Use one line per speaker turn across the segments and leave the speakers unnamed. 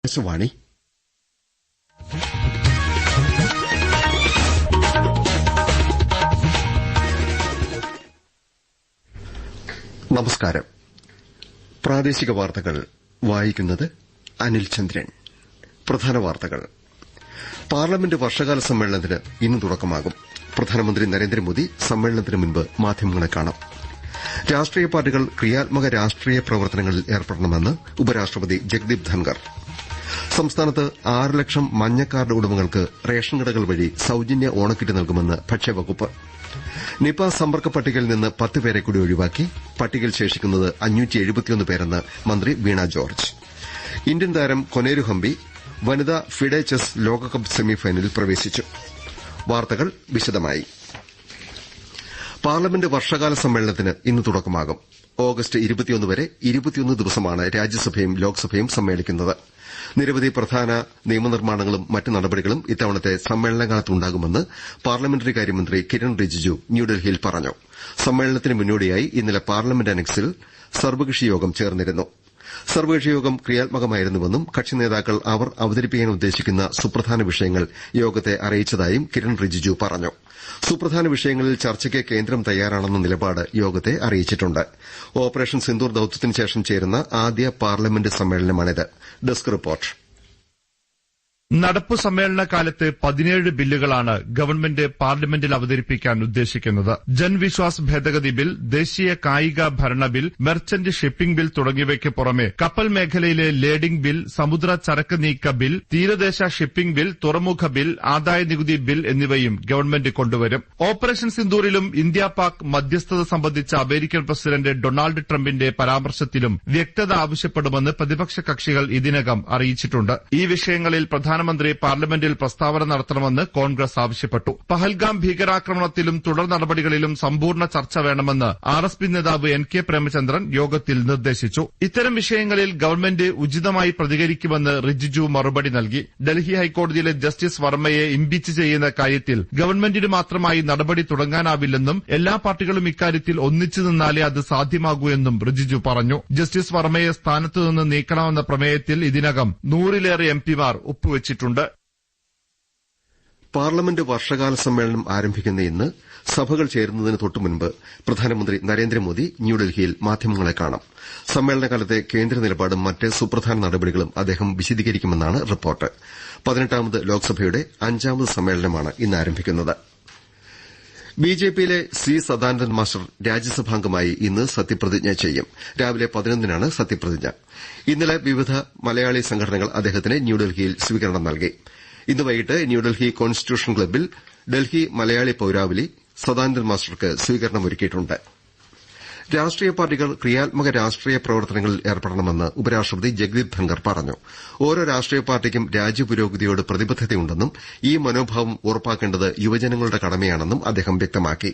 ആകാശവാണി. നമസ്കാരം. പ്രാദേശിക വാർത്തകൾ വായിക്കുന്നത് അനിൽ ചന്ദ്രൻ. പ്രധാന വാർത്തകൾ. പാർലമെന്റ് വർഷകാല സമ്മേളനത്തിന് ഇന്ന് തുടക്കമാകും. പ്രധാനമന്ത്രി നരേന്ദ്രമോദി സമ്മേളനത്തിന് മുൻപ് മാധ്യമങ്ങളെ കാണും. രാഷ്ട്രീയ പാർട്ടികൾ ക്രിയാത്മക രാഷ്ട്രീയ പ്രവർത്തനങ്ങളിൽ ഏർപ്പെടണമെന്ന് ഉപരാഷ്ട്രപതി ജഗ്ദീപ് ധൻകർ. സംസ്ഥാനത്ത് 6 ലക്ഷം മഞ്ഞക്കാർഡ് ഉടമകൾക്ക് റേഷൻ കടകൾ വഴി സൌജന്യ ഓണക്കിറ്റ് നൽകുമെന്ന് ഭക്ഷ്യവകുപ്പ്. നിപ സമ്പർക്ക പട്ടികയിൽ നിന്ന് 10 പേരെ കൂടി ഒഴിവാക്കി. പട്ടികയിൽ ശേഷിക്കുന്നത് 571 പേരെന്ന് മന്ത്രി വീണ ജോർജ്. ഇന്ത്യൻ താരം കൊനേരു ഹംപി വനിതാ ഫിഡെ ചെസ് ലോകകപ്പ് സെമിഫൈനലിൽ പ്രവേശിച്ചു. വാർത്തകൾ വിശദമായി. പാർലമെന്റ് വർഷകാല സമ്മേളനത്തിന് ഇന്ന് തുടക്കമാകും. ഓഗസ്റ്റ് 21 വരെ 21 ദിവസമാണ് രാജ്യസഭയും ലോക്സഭയും സമ്മേളിക്കുന്നത്. നിരവധി പ്രധാന നിയമനിർമ്മാണങ്ങളും മറ്റ് നടപടികളും ഇത്തവണത്തെ സമ്മേളനകാലത്തുണ്ടാകുമെന്ന് പാർലമെന്ററി കാര്യമന്ത്രി കിരൺ റിജിജു ന്യൂഡൽഹിയിൽ പറഞ്ഞു. സമ്മേളനത്തിന് മുന്നോടിയായി ഇന്നലെ പാർലമെന്റ് അനക്സിൽ സർവകക്ഷി യോഗം ചേർന്നിരുന്നു. സർവകക്ഷി യോഗം ക്രിയാത്മകമായിരുന്നുവെന്നും കക്ഷി നേതാക്കൾ അവർ അവതരിപ്പിക്കാൻ ഉദ്ദേശിക്കുന്ന സുപ്രധാന വിഷയങ്ങൾ യോഗത്തെ അറിയിച്ചതായും കിരൺ റിജിജു പറഞ്ഞു. സുപ്രധാന വിഷയങ്ങളിൽ ചർച്ചയ്ക്ക് കേന്ദ്രം തയ്യാറാണെന്ന നിലപാട് യോഗത്തെ അറിയിച്ചിട്ടുണ്ട്. ഓപ്പറേഷൻ സിന്ദൂർ ദൌത്യത്തിന് ശേഷം ചേരുന്ന ആദ്യ പാർലമെന്റ് സമ്മേളനമാണിത്. Desk report.
നടപ്പു സമ്മേളനകാലത്ത് 17 ബില്ലുകളാണ് ഗവൺമെന്റ് പാർലമെന്റിൽ അവതരിപ്പിക്കാൻ ഉദ്ദേശിക്കുന്നത്. ജൻവിശ്വാസ് ഭേദഗതി ബിൽ, ദേശീയ കായിക ഭരണ ബിൽ, മെർച്ചന്റ് ഷിപ്പിംഗ് ബിൽ തുടങ്ങിയവയ്ക്ക് പുറമെ കപ്പൽ മേഖലയിലെ ലേഡിംഗ് ബിൽ, സമുദ്ര ചരക്ക് നീക്ക ബിൽ, തീരദേശ ഷിപ്പിംഗ് ബിൽ, തുറമുഖ ബിൽ, ആദായ നികുതി ബിൽ എന്നിവയും ഗവൺമെന്റ് കൊണ്ടുവരും. ഓപ്പറേഷൻ സിന്ദൂറിലും ഇന്ത്യ പാക് മധ്യസ്ഥത സംബന്ധിച്ച അമേരിക്കൻ പ്രസിഡന്റ് ഡൊണാൾഡ് ട്രംപിന്റെ പരാമർശത്തിലും വ്യക്തത ആവശ്യപ്പെടുമെന്ന് പ്രതിപക്ഷ കക്ഷികൾ ഇതിനകം അറിയിച്ചിട്ടുണ്ട്. ഈ വിഷയങ്ങളിൽ പ്രധാനമന്ത്രി പാർലമെന്റിൽ പ്രസ്താവന നടത്തണമെന്ന് കോൺഗ്രസ് ആവശ്യപ്പെട്ടു. പഹൽഗാം ഭീകരാക്രമണത്തിലും തുടർ നടപടികളിലും സമ്പൂർണ്ണ ചർച്ച വേണമെന്ന് ആർഎസ്പി നേതാവ് എൻ കെ പ്രേമചന്ദ്രൻ യോഗത്തിൽ നിർദ്ദേശിച്ചു. ഇത്തരം വിഷയങ്ങളിൽ ഗവൺമെന്റ് ഉചിതമായി പ്രതികരിക്കുമെന്ന് റിജിജു മറുപടി നൽകി. ഡൽഹി ഹൈക്കോടതിയിലെ ജസ്റ്റിസ് വർമ്മയെ ഇംപീച്ച് ചെയ്യുന്ന കാര്യത്തിൽ ഗവൺമെന്റിന് മാത്രമായി നടപടി തുടങ്ങാനാവില്ലെന്നും എല്ലാ പാർട്ടികളും ഇക്കാര്യത്തിൽ ഒന്നിച്ചു നിന്നാലേ അത് സാധ്യമാകൂ എന്നും റിജിജു പറഞ്ഞു. ജസ്റ്റിസ് വർമ്മയെ സ്ഥാനത്തുനിന്ന് നീക്കണമെന്ന പ്രമേയത്തിൽ ഇതിനകം 100-ലേറെ എംപിമാർ ഒപ്പുവെച്ചു.
പാർലമെന്റ് വർഷകാല സമ്മേളനം ആരംഭിക്കുന്ന ഇന്ന് സഭകൾ ചേരുന്നതിന് തൊട്ടുമുൻപ് പ്രധാനമന്ത്രി നരേന്ദ്രമോദി ന്യൂഡൽഹിയിൽ മാധ്യമങ്ങളെ കാണും. സമ്മേളനകാലത്തെ കേന്ദ്ര നിലപാടും മറ്റ് സുപ്രധാന നടപടികളും അദ്ദേഹം വിശദീകരിക്കുമെന്നാണ് റിപ്പോർട്ട്. 18ാമത് ലോക്സഭയുടെ 5ാമത് സമ്മേളനമാണ് ഇന്ന് ആരംഭിക്കുന്നത്. ബിജെപിയിലെ സി സദാനന്ദൻ മാസ്റ്റർ രാജ്യസഭാംഗമായി ഇന്ന് സത്യപ്രതിജ്ഞ ചെയ്യും. രാവിലെ 11-നാണ് സത്യപ്രതിജ്ഞ. ഇന്നലെ വിവിധ മലയാളി സംഘടനകൾ അദ്ദേഹത്തിന് ന്യൂഡൽഹിയിൽ സ്വീകരണം നൽകി. ഇന്ന് വൈകിട്ട് ന്യൂഡൽഹി കോൺസ്റ്റിറ്റ്യൂഷൻ ക്ലബ്ബിൽ ഡൽഹി മലയാളി പൌരാവലി സദാനന്ദൻ മാസ്റ്റർക്ക് സ്വീകരണമൊരുക്കിയിട്ടുണ്ട്. രാഷ്ട്രീയ പാർട്ടികൾ ക്രിയാത്മക രാഷ്ട്രീയ പ്രവർത്തനങ്ങളിൽ ഏർപ്പെടണമെന്ന് ഉപരാഷ്ട്രപതി ജഗ്ദീപ് ധൻകർ പറഞ്ഞു. ഓരോ രാഷ്ട്രീയ പാർട്ടിക്കും രാജ്യപുരോഗതിയോട് പ്രതിബദ്ധതയുണ്ടെന്നും ഈ മനോഭാവം ഉറപ്പാക്കേണ്ടത് യുവജനങ്ങളുടെ കടമയാണെന്നും അദ്ദേഹം വ്യക്തമാക്കി.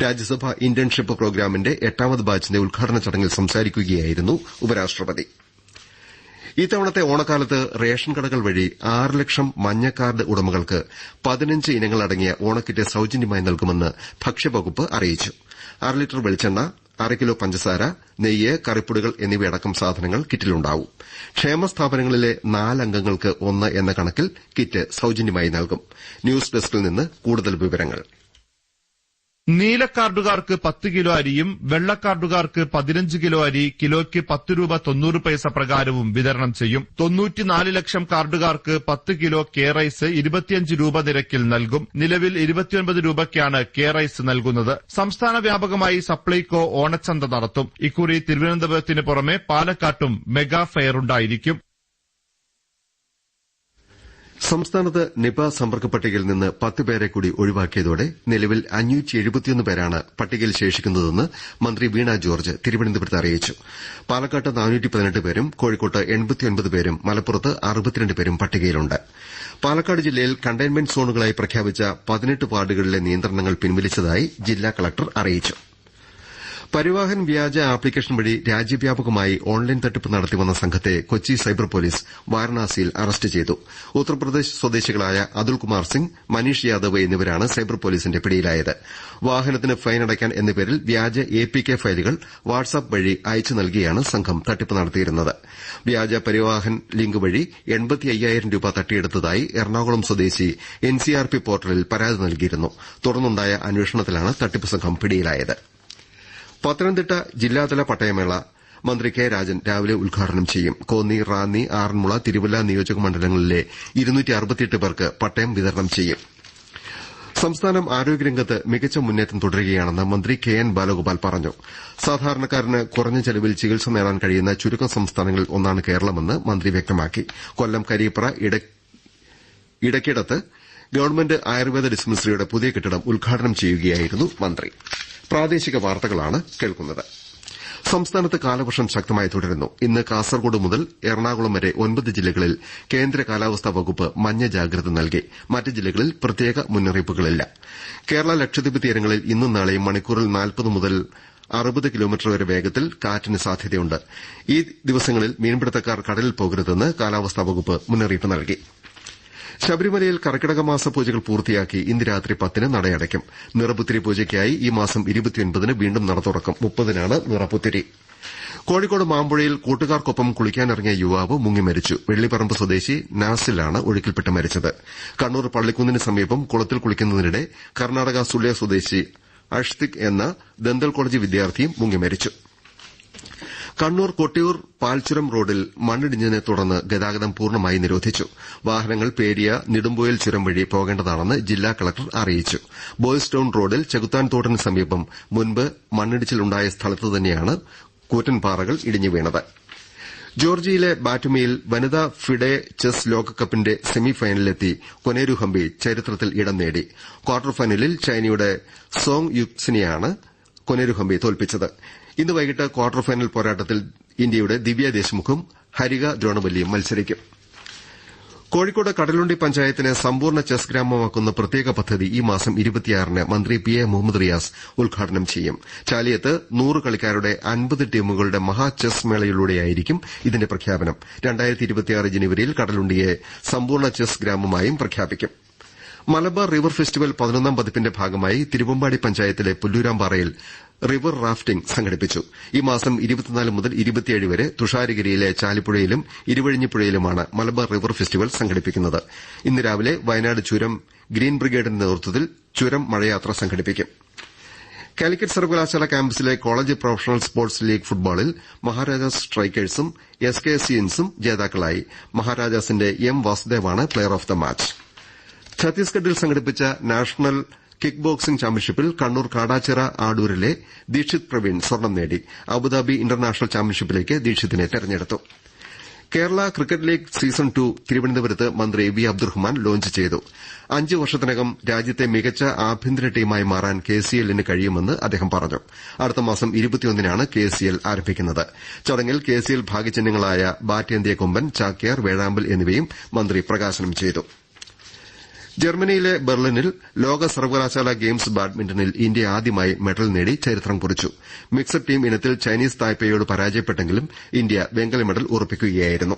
രാജ്യസഭ ഇന്റേൺഷിപ്പ് പ്രോഗ്രാമിന്റെ 8ാമത് ബാച്ചിന്റെ ഉദ്ഘാടന ചടങ്ങിൽ സംസാരിക്കുകയായിരുന്നു ഉപരാഷ്ട്രപതി. ഇത്തവണത്തെ ഓണക്കാലത്ത് റേഷൻ കടകൾ വഴി 6 ലക്ഷം മഞ്ഞക്കാർഡ് ഉടമകൾക്ക് 15 ഇനങ്ങളടങ്ങിയ ഓണക്കിറ്റ് സൌജന്യമായി നൽകുമെന്ന് ഭക്ഷ്യവകുപ്പ് അറിയിച്ചു. 1/2 ലിറ്റർ വെളിച്ചെണ്ണ, 1/2 കിലോ പഞ്ചസാര, നെയ്യ്, കറിപ്പൊടികൾ എന്നിവയടക്കം സാധനങ്ങൾ കിറ്റിലുണ്ടാവും. ക്ഷേമസ്ഥാപനങ്ങളിലെ 4 അംഗങ്ങൾക്ക് 1 എന്ന കണക്കിൽ കിറ്റ് സൌജന്യമായി നൽകും. ന്യൂസ് ഡെസ്കിൽ നിന്ന് കൂടുതൽ വിവരങ്ങൾ.
നീലക്കാർഡുകാർക്ക് 10 കിലോ അരിയും വെള്ളക്കാർഡുകാർക്ക് 15 കിലോ അരി കിലോയ്ക്ക് 10 രൂപ 90 പൈസ പ്രകാരവും വിതരണം ചെയ്യും. 94 ലക്ഷം കാർഡുകാർക്ക് 10 കിലോ കെ റൈസ് 25 രൂപ നിരക്കിൽ നൽകും. നിലവിൽ 29 രൂപയ്ക്കാണ് കെ റൈസ് നൽകുന്നത്. സംസ്ഥാന വ്യാപകമായി സപ്ലൈകോ ഓണച്ചന്ത നടത്തും. ഇക്കുറി തിരുവനന്തപുരത്തിന് പുറമെ പാലക്കാട്ടും മെഗാ ഫെയറുണ്ടായിരിക്കും.
സംസ്ഥാനത്ത് നിപ സമ്പർക്ക പട്ടികയിൽ നിന്ന് 10 പേരെ കൂടി ഒഴിവാക്കിയതോടെ നിലവിൽ 571 പേരാണ് പട്ടികയിൽ ശേഷിക്കുന്നതെന്ന് മന്ത്രി വീണ ജോർജ് തിരുവനന്തപുരത്ത് അറിയിച്ചു. പാലക്കാട്ട് 418 പേരും കോഴിക്കോട്ട് 89 പേരും മലപ്പുറത്ത് 62 പേരും പട്ടികയിലുണ്ട്. പാലക്കാട് ജില്ലയിൽ കണ്ടെയ്ൻമെന്റ് സോണുകളായി പ്രഖ്യാപിച്ച 18 വാർഡുകളിലെ നിയന്ത്രണങ്ങൾ പിൻവലിച്ചതായി ജില്ലാ കളക്ടർ അറിയിച്ചു. പരിവാഹൻ വ്യാജ ആപ്ലിക്കേഷൻ വഴി രാജ്യവ്യാപകമായി ഓൺലൈൻ തട്ടിപ്പ് നടത്തിവന്ന സംഘത്തെ കൊച്ചി സൈബർ പോലീസ് വാരണാസിയിൽ അറസ്റ്റ് ചെയ്തു. ഉത്തർപ്രദേശ് സ്വദേശികളായ അതുൽകുമാർ സിംഗ്, മനീഷ് യാദവ് എന്നിവരാണ് സൈബർ പോലീസിന്റെ പിടിയിലായത്. വാഹനത്തിന് ഫൈൻ അടയ്ക്കാൻ എന്ന പേരിൽ വ്യാജ APK ഫയലുകൾ വാട്സ്ആപ്പ് വഴി അയച്ചു നൽകിയാണ് സംഘം തട്ടിപ്പ് നടത്തിയിരുന്നത്. വ്യാജ പരിവാഹൻ ലിങ്ക് വഴി 85,000 രൂപ തട്ടിയെടുത്തതായി എറണാകുളം സ്വദേശി NCRP പോർട്ടലിൽ പരാതി നൽകിയിരുന്നു. തുടർന്നുണ്ടായ അന്വേഷണത്തിലാണ് തട്ടിപ്പ് സംഘം പിടിയിലായത്. പത്തനംതിട്ട ജില്ലാതല പട്ടയമേള മന്ത്രി കെ രാജൻ രാവിലെ ഉദ്ഘാടനം ചെയ്യും. കോന്നി, റാന്നി, ആറന്മുള, തിരുവല്ല നിയോജക മണ്ഡലങ്ങളിലെ 268 പേർക്ക് പട്ടയം വിതരണം ചെയ്യും. സംസ്ഥാനം ആരോഗ്യരംഗത്ത് മികച്ച മുന്നേറ്റം തുടരുകയാണെന്ന് മന്ത്രി KN ബാലഗോപാൽ പറഞ്ഞു. സാധാരണക്കാരന് കുറഞ്ഞ ചെലവിൽ ചികിത്സ നേടാൻ കഴിയുന്ന ചുരുക്കം സംസ്ഥാനങ്ങളിൽ ഒന്നാണ് കേരളമെന്ന് മന്ത്രി വ്യക്തമാക്കി. കൊല്ലം കരീപ്ര ഇടയ്ക്കിടത്ത് ഗവൺമെന്റ് ആയുർവേദ ഡിസ്പെൻസറിയുടെ പുതിയ കെട്ടിടം ഉദ്ഘാടനം ചെയ്യുകയായിരുന്നു മന്ത്രി. പ്രാദേശിക വാർത്തകളാണ് കേൾക്കുന്നത്. സംസ്ഥാനത്ത് കാലവർഷം ശക്തമായി തുടരുന്നു. ഇന്ന് കാസർകോട് മുതൽ എറണാകുളം വരെ 9 ജില്ലകളിൽ കേന്ദ്ര കാലാവസ്ഥാ വകുപ്പ് മഞ്ഞ ജാഗ്രത നൽകി. മറ്റ് ജില്ലകളിൽ പ്രത്യേക മുന്നറിയിപ്പുകളില്ല. കേരള ലക്ഷദ്വീപ് തീരങ്ങളിൽ ഇന്നും നാളെയും മണിക്കൂറിൽ 40 മുതൽ 60 കിലോമീറ്റർ വരെ വേഗത്തിൽ കാറ്റിന് സാധ്യതയുണ്ട്. ഈ ദിവസങ്ങളിൽ മീൻപിടുത്തക്കാർ കടലിൽ പോകരുതെന്ന് കാലാവസ്ഥാ വകുപ്പ് മുന്നറിയിപ്പ് നൽകി. ശബരിമലയിൽ കർക്കിടക മാസ പൂജകൾ പൂർത്തിയാക്കി ഇന്ന് രാത്രി 10-ന് നടയടയ്ക്കും. നിറപുത്തിരി പൂജയ്ക്കായി ഈ മാസം 29-ന് വീണ്ടും നട തുറക്കും. 30-നാണ് നിറപുത്തിരി. കോഴിക്കോട് മാമ്പുഴയിൽ കൂട്ടുകാർക്കൊപ്പം കുളിക്കാനിറങ്ങിയ യുവാവ് മുങ്ങി മരിച്ചു. വെള്ളിപ്പറമ്പ് സ്വദേശി നാസിലാണ് ഒഴുക്കിൽപ്പെട്ട് മരിച്ചത്. കണ്ണൂർ പള്ളിക്കുന്നിന് സമീപം കുളത്തിൽ കുളിക്കുന്നതിനിടെ കർണാടക സുള്യ സ്വദേശി അഷ്തിക് എന്ന ദന്തൽ കോളേജ് വിദ്യാർത്ഥിയും മുങ്ങി മരിച്ചു. കണ്ണൂർ കൊട്ടിയൂർ പാൽച്ചുരം റോഡിൽ മണ്ണിടിഞ്ഞതിനെ തുടർന്ന് ഗതാഗതം പൂർണ്ണമായി നിരോധിച്ചു. വാഹനങ്ങൾ പേരിയ നെടുമ്പോയിൽ ചുരം വഴി പോകേണ്ടതാണെന്ന് ജില്ലാ കളക്ടർ അറിയിച്ചു. ബോയ്സ് ടൌൺ റോഡിൽ ചെകുത്താൻ തോട്ടിന് സമീപം മുൻപ് മണ്ണിടിച്ചിലുണ്ടായ സ്ഥലത്ത് തന്നെയാണ് കൂറ്റൻ പാറകൾ ഇടിഞ്ഞു വീണത്. ജോർജിയയിലെ ബാറ്റുമിയിൽ വനിതാ ഫിഡെ ചെസ് ലോകകപ്പിന്റെ സെമി ഫൈനലിലെത്തി കൊനേരു ഹംപി ചരിത്രത്തിൽ ഇടം നേടി. ക്വാർട്ടർ ഫൈനലിൽ ചൈനയുടെ സോങ് യുക്സിനെയാണ് കൊനേരു ഹംപി തോൽപ്പിച്ചത്. ഇന്ന് വൈകിട്ട് ക്വാർട്ടർ ഫൈനൽ പോരാട്ടത്തിൽ ഇന്ത്യയുടെ ദിവ്യ ദേശ്മുഖും ഹരിക ദ്രോണവല്ലിയും മത്സരിക്കും. കോഴിക്കോട് കടലുണ്ടി പഞ്ചായത്തിനെ സമ്പൂർണ്ണ ചെസ് ഗ്രാമമാക്കുന്ന പ്രത്യേക പദ്ധതി ഈ മാസം 26-ന് മന്ത്രി PA മുഹമ്മദ് റിയാസ് ഉദ്ഘാടനം ചെയ്യും. ചാലിയത്ത് 100 കളിക്കാരുടെ 50 ടീമുകളുടെ മഹാ ചെസ് മേളയിലൂടെയായിരിക്കും ഇതിന്റെ പ്രഖ്യാപനം. 2026 ജനുവരിയിൽ കടലുണ്ടിയെ സമ്പൂർണ്ണ ചെസ് ഗ്രാമമായും പ്രഖ്യാപിക്കും. മലബാർ റിവർ ഫെസ്റ്റിവൽ 11ാം പതിപ്പിന്റെ ഭാഗമായി തിരുവമ്പാടി പഞ്ചായത്തിലെ പുല്ലൂരാമ്പാറയിൽ റിവർ റാഫ്റ്റിംഗ് സംഘടിപ്പിച്ചു. ഈ മാസം 24 മുതൽ 27 വരെ തുഷാരഗിരിയിലെ ചാലിപ്പുഴയിലും ഇരുവഴിഞ്ഞിപ്പുഴയിലുമാണ് മലബാർ റിവർ ഫെസ്റ്റിവൽ സംഘടിപ്പിക്കുന്നത്. ഇന്ന് രാവിലെ വയനാട് ചുരം ഗ്രീൻ ബ്രിഗേഡിന്റെ നേതൃത്വത്തിൽ ചുരം മഴയാത്ര സംഘടിപ്പിക്കും. കാലിക്കറ്റ് സർവകലാശാല ക്യാമ്പസിലെ കോളേജ് പ്രൊഫഷണൽ സ്പോർട്സ് ലീഗ് ഫുട്ബോളിൽ മഹാരാജാസ് സ്ട്രൈക്കേഴ്സും SKCNസും ജേതാക്കളായി. മഹാരാജാസിന്റെ M വാസുദേവാണ് പ്ലെയർ ഓഫ് ദ മാച്ച്. ഛത്തീസ്ഗഡിൽ സംഘടിപ്പിച്ച നാഷണൽ കിക്ക് ബോക്സിംഗ് ചാമ്പ്യൻഷിപ്പിൽ കണ്ണൂർ കാടാച്ചിറ ആഡൂരിലെ ദീക്ഷിത് പ്രവീൺ സ്വർണം നേടി. അബുദാബി ഇന്റർനാഷണൽ ചാമ്പ്യൻഷിപ്പിലേക്ക് ദീക്ഷിതിനെ തെരഞ്ഞെടുത്തു. കേരള ക്രിക്കറ്റ് ലീഗ് സീസൺ 2 തിരുവനന്തപുരത്ത് മന്ത്രി V അബ്ദുറഹ്മാൻ ലോഞ്ച് ചെയ്തു. 5 വർഷത്തിനകം രാജ്യത്തെ മികച്ച ആഭ്യന്തര ടീമായി മാറാൻ KCLന് കഴിയുമെന്ന് അദ്ദേഹം പറഞ്ഞു. അടുത്ത മാസം 21-നാണ് KCL ആരംഭിക്കുന്നത്. ചടങ്ങിൽ KCL ഭാഗ്യചിഹ്നങ്ങളായ ബാറ്റേന്തിയ കൊമ്പൻ, ചാക്യാർ, വേഴാമ്പൽ എന്നിവയും മന്ത്രി പ്രകാശനം ചെയ്തു. ജർമ്മനിയിലെ ബെർലിനിൽ ലോക സർവകലാശാല ഗെയിംസ് ബാഡ്മിന്റണിൽ ഇന്ത്യ ആദ്യമായി മെഡൽ നേടി ചരിത്രം കുറിച്ചു. മിക്സഡ് ടീം ഇനത്തിൽ ചൈനീസ് തായ്പേയോട് പരാജയപ്പെട്ടെങ്കിലും ഇന്ത്യ വെങ്കല മെഡൽ ഉറപ്പിക്കുകയായിരുന്നു.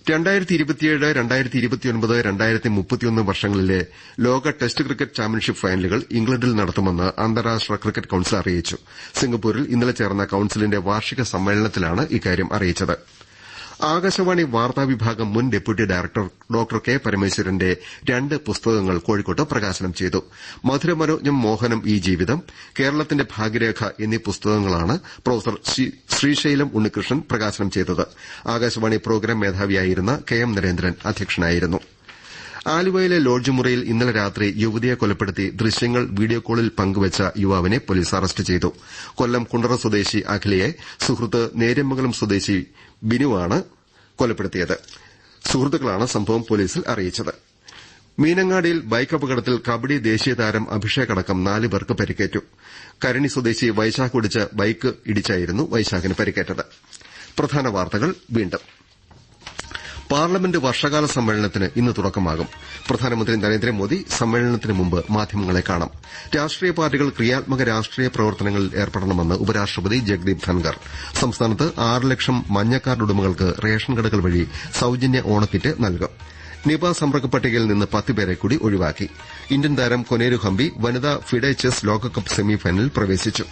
2027, 2029, 2031 വർഷങ്ങളിലെ ലോക ടെസ്റ്റ് ക്രിക്കറ്റ് ചാമ്പ്യൻഷിപ്പ് ഫൈനലുകൾ ഇംഗ്ലണ്ടിൽ നടത്തുമെന്ന് അന്താരാഷ്ട്ര ക്രിക്കറ്റ് കൌൺസിൽ അറിയിച്ചു. സിംഗപ്പൂരിൽ ഇന്നലെ ചേർന്ന കൌൺസിലിന്റെ വാർഷിക സമ്മേളനത്തിലാണ് ഇക്കാര്യം അറിയിച്ചത്. ആകാശവാണി വാർത്താ വിഭാഗം മുൻ ഡെപ്യൂട്ടി ഡയറക്ടർ ഡോക്ടർ കെ പരമേശ്വരന്റെ 2 പുസ്തകങ്ങൾ കോഴിക്കോട്ട് പ്രകാശനം ചെയ്തു. മധുരമനോജ്ഞം മോഹനം ഈ ജീവിതം, കേരളത്തിന്റെ ഭാഗ്യരേഖ എന്നീ പുസ്തകങ്ങളാണ് പ്രൊഫസർ ശ്രീശൈലം ഉണ്ണികൃഷ്ണൻ പ്രകാശനം ചെയ്തത്. ആകാശവാണി പ്രോഗ്രാം മേധാവിയായിരുന്ന KM നരേന്ദ്രൻ അധ്യക്ഷനായിരുന്നു. ആലുവയിലെ ലോഡ്ജ് മുറിയിൽ ഇന്നലെ രാത്രി യുവതിയെ കൊലപ്പെടുത്തി ദൃശ്യങ്ങൾ വീഡിയോ കോളിൽ പങ്കുവച്ച യുവാവിനെ പോലീസ് അറസ്റ്റ് ചെയ്തു. കൊല്ലം കുണ്ടറ സ്വദേശി അഖിലയെ സുഹൃത്ത് നേര്യമംഗലം സ്വദേശി ബിനുവാണ് കൊലപ്പെടുത്തിയത്. സുഹൃത്തുക്കളാണ് സംഭവം പോലീസിൽ അറിയിച്ചത്. മീനങ്ങാടിയിൽ ബൈക്ക് അപകടത്തിൽ കബഡി ദേശീയ താരം അഭിഷേക് അടക്കം 4 പേർക്ക് പരിക്കേറ്റു. കരണി സ്വദേശി വൈശാഖ് ഓടിച്ച ബൈക്ക് ഇടിച്ചായിരുന്നു വൈശാഖിന് പരിക്കേറ്റത്. പ്രധാന വാർത്തകൾ വീണ്ടും. പാർലമെന്റ് വർഷകാല സമ്മേളനത്തിന് ഇന്ന് തുടക്കമാകും. പ്രധാനമന്ത്രി നരേന്ദ്രമോദി സമ്മേളനത്തിന് മുമ്പ് മാധ്യമങ്ങളെ കാണും. രാഷ്ട്രീയ പാർട്ടികൾ ക്രിയാത്മക രാഷ്ട്രീയ പ്രവർത്തനങ്ങളിൽ ഏർപ്പെടണമെന്ന് ഉപരാഷ്ട്രപതി ജഗ്ദീപ് ധൻകർ. സംസ്ഥാനത്ത് 6 ലക്ഷം മഞ്ഞക്കാർഡ് ഉടമകൾക്ക് റേഷൻ കടകൾ വഴി സൌജന്യ ഓണക്കിറ്റ് നൽകും. നിപ സമ്പർക്ക പട്ടികയിൽ നിന്ന് 10 പേരെ കൂടി ഒഴിവാക്കി. ഇന്ത്യൻ താരം കൊനേരു ഹംപി വനിതാ ഫിഡെ ചെസ് ലോകകപ്പ് സെമിഫൈനലിൽ പ്രവേശിച്ചു.